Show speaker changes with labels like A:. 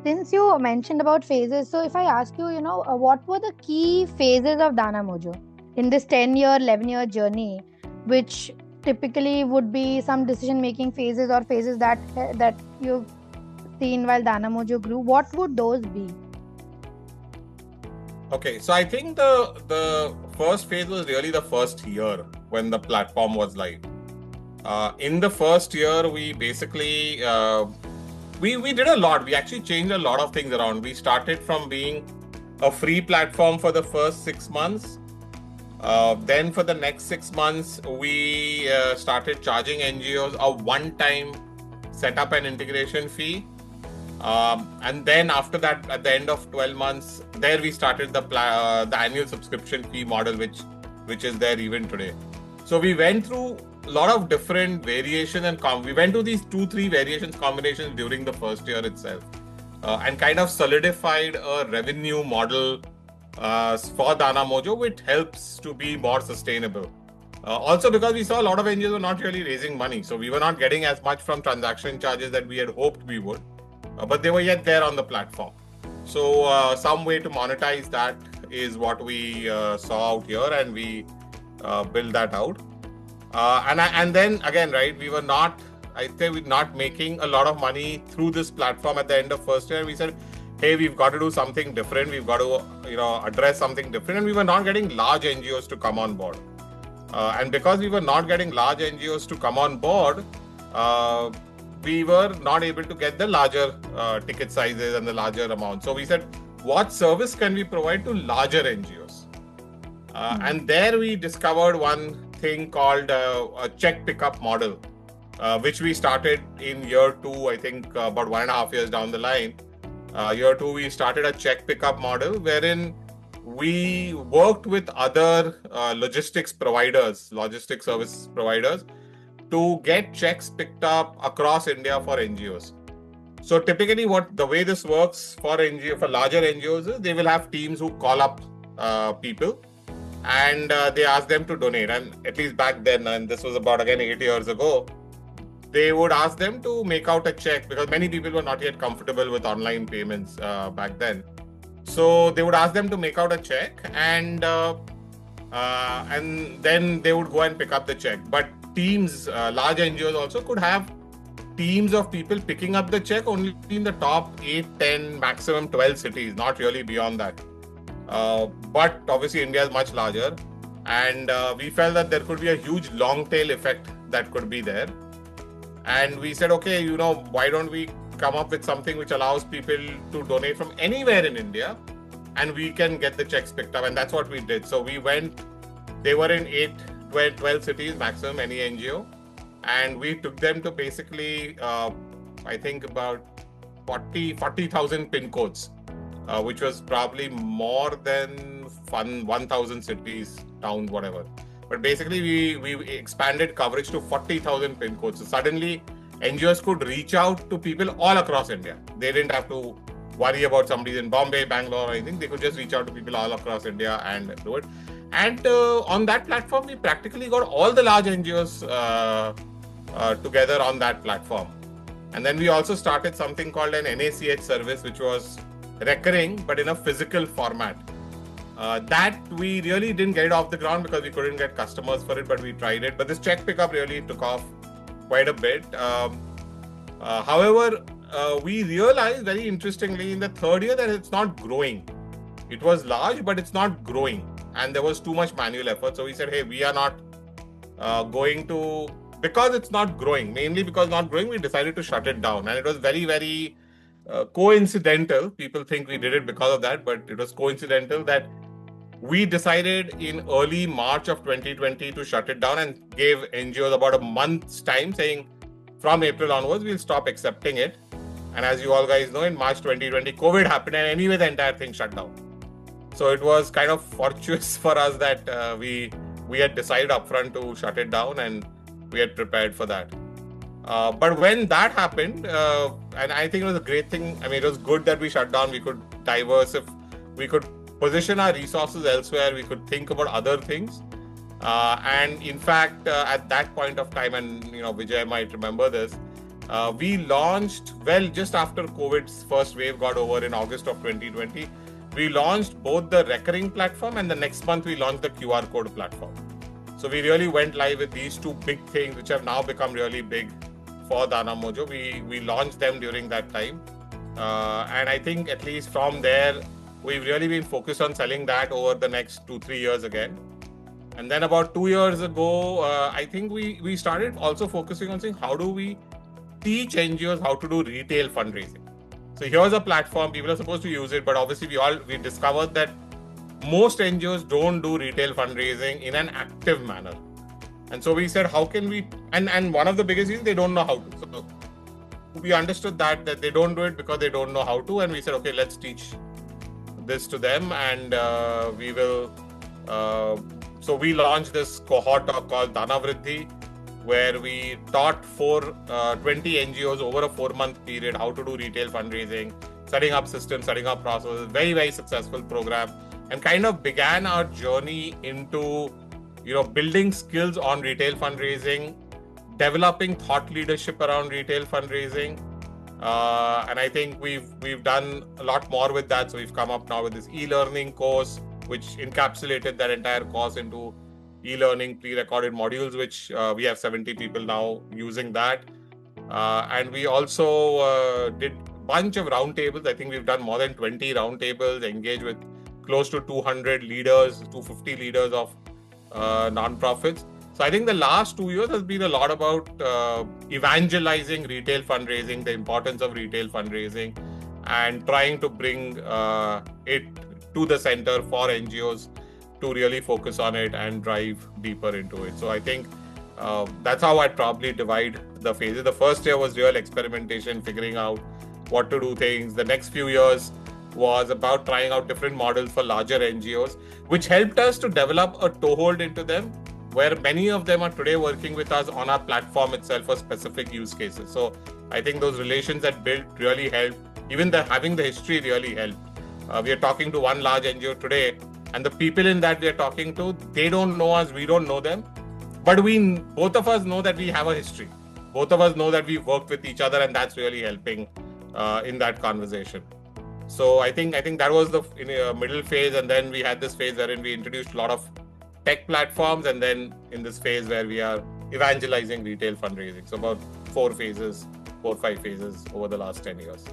A: Since you mentioned about phases, so if I ask you, what were the key phases of DanaMojo in this 10-year, 11-year journey, which typically would be some decision-making phases or phases that you've seen while DanaMojo grew? What would those be?
B: Okay, so I think the first phase was really the first year when the platform was live. In the first year, we basically we did a lot. We actually changed a lot of things around. We started from being a free platform for the first 6 months. Then for the next 6 months, we started charging NGOs a one-time setup and integration fee. And then after that, at the end of 12 months, there we started the annual subscription fee model, which is there even today. So we went through a lot of different variations and we went to these 2-3 variations combinations during the first year itself, and kind of solidified a revenue model for DanaMojo, which helps to be more sustainable. Also because we saw a lot of NGOs were not really raising money, so we were not getting as much from transaction charges that we had hoped we would. But they were yet there on the platform. So some way to monetize that is what we saw out here, and we built that out. And then again, right, we were not, we're not making a lot of money through this platform at the end of first year. We said, hey, we've got to do something different. We've got to, address something different. And we were not getting large NGOs to come on board. And because we were not getting large NGOs to come on board, we were not able to get the larger ticket sizes and the larger amount. So we said, what service can we provide to larger NGOs? And there we discovered one thing called a check pickup model, which we started in year 2, I think about 1.5 years down the line. Year 2, we started a check pickup model wherein we worked with other logistics service providers to get checks picked up across India for NGOs. So typically the way this works for larger NGOs is they will have teams who call up people and they ask them to donate. And at least back then, and this was about again 8 years ago, they would ask them to make out a check because many people were not yet comfortable with online payments back then. So they would ask them to make out a check and then they would go and pick up the check. But teams, large NGOs also could have teams of people picking up the check only in the top 8, 10, maximum 12 cities, not really beyond that. But obviously India is much larger, and we felt that there could be a huge long tail effect that could be there. And we said, okay, why don't we come up with something which allows people to donate from anywhere in India and we can get the checks picked up. And that's what we did. So we went, they were in 8, 12 cities maximum, any NGO. And we took them to basically, I think about 40,000 pin codes, which was probably more than 1,000 cities, towns, whatever. But basically, we expanded coverage to 40,000 pin codes. So suddenly, NGOs could reach out to people all across India. They didn't have to worry about somebody in Bombay, Bangalore, or anything. They could just reach out to people all across India and do it. And on that platform, we practically got all the large NGOs together on that platform. And then we also started something called an NACH service, which was recurring, but in a physical format. That we really didn't get it off the ground because we couldn't get customers for it, but we tried it. But this check pickup really took off quite a bit. However, we realized very interestingly in the third year that it's not growing. It was large, but it's not growing. And there was too much manual effort. So we said, hey, we are not going to, because it's not growing, mainly because not growing, we decided to shut it down. And it was very, very coincidental. People think we did it because of that, but it was coincidental that we decided in early March of 2020 to shut it down and gave NGOs about a month's time, saying from April onwards, we'll stop accepting it. And as you all guys know, in March 2020, COVID happened, and anyway, the entire thing shut down. So it was kind of fortuitous for us that we had decided upfront to shut it down, and we had prepared for that. But when that happened, and I think it was a great thing. I mean, it was good that we shut down. We could we could position our resources elsewhere. We could think about other things. And in fact, at that point of time, and Vijay might remember this, We launched, just after COVID's first wave got over in August of 2020. We launched both the recurring platform, and the next month we launched the QR code platform. So we really went live with these two big things, which have now become really big for DanaMojo. We launched them during that time. And I think at least from there, we've really been focused on selling that over the next 2-3 years again. And then about 2 years ago, I think we started also focusing on saying, how do we teach NGOs how to do retail fundraising? So here's a platform, people are supposed to use it, but obviously we discovered that most NGOs don't do retail fundraising in an active manner. And so we said, how can we, and one of the biggest reasons, they don't know how to. So we understood that they don't do it because they don't know how to. And we said, okay, let's teach this to them. And we will, so we launched this cohort called Danavriddhi, where we taught 20 NGOs over a 4-month period how to do retail fundraising, setting up systems, setting up processes. Very, very successful program, and kind of began our journey into, building skills on retail fundraising, developing thought leadership around retail fundraising. And I think we've done a lot more with that. So we've come up now with this e-learning course, which encapsulated that entire course into e-learning pre-recorded modules, which we have 70 people now using that. And we also did a bunch of roundtables. I think we've done more than 20 roundtables, engaged with close to 200 leaders, 250 leaders of nonprofits. So I think the last 2 years has been a lot about evangelizing retail fundraising, the importance of retail fundraising, and trying to bring it to the center for NGOs to really focus on it and drive deeper into it. So I think that's how I'd probably divide the phases. The first year was real experimentation, figuring out what to do things. The next few years was about trying out different models for larger NGOs, which helped us to develop a toehold into them, where many of them are today working with us on our platform itself for specific use cases. So I think those relations that built really helped. Even having the history really helped. We are talking to one large NGO today, and the people in that we are talking to, they don't know us, we don't know them. But both of us know that we have a history. Both of us know that we've worked with each other, and that's really helping in that conversation. So I think that was the middle phase, and then we had this phase wherein we introduced a lot of tech platforms, and then in this phase where we are evangelizing retail fundraising. So about 4 or 5 phases over the last 10 years.